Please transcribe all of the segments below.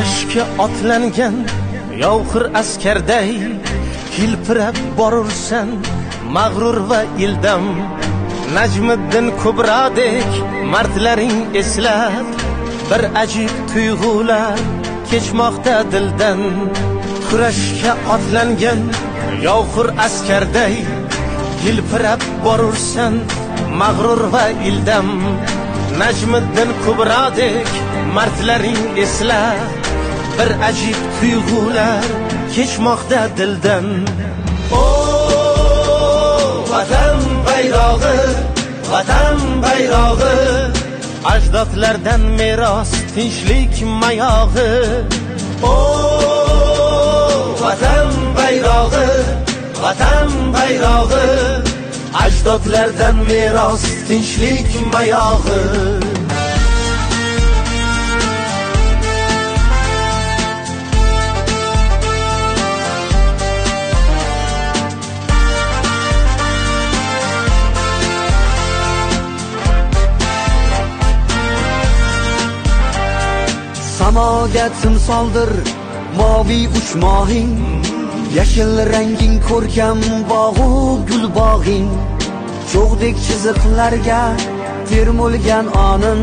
kurashga otlangan yovxir askarday hilpirab borursan mag'rur va ildam. Najmiddin Kubrodek mardlaring eslab bir ajib tuyg'ular kechmoqda dildan. Kurashga otlangan yovxir askarday hilpirab borursan mag'rur va ildam. Najmiddin Kubrodek mardlaring eslab bir ajib tuyg'ular kechmoqda dildan. O vatan bayrog'i, vatan bayrog'i, ajdodlardan meros tinchlik mayog'i. O vatan bayrog'i, vatan bayrog'i, ajdodlardan meros tinchlik mayog'i. Samoga timsoldir moviy uchmog'ing, yashil ranging ko'rkam bog'u gul bog'ing. Cho'g'dek chiziqlarga termulgan onin,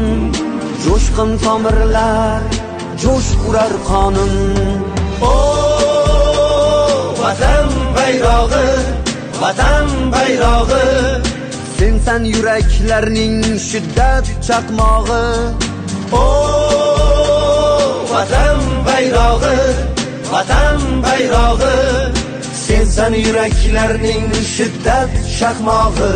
jo'shqin tomirlar jo'sh urar qonin. O vatan bayrog'i, vatan bayrog'i, sensan yuraklarning shiddat chaqmog'i. O vatan bayrog'i, vatan bayrog'i, sensan yuraklarning shiddat chaqmog'i.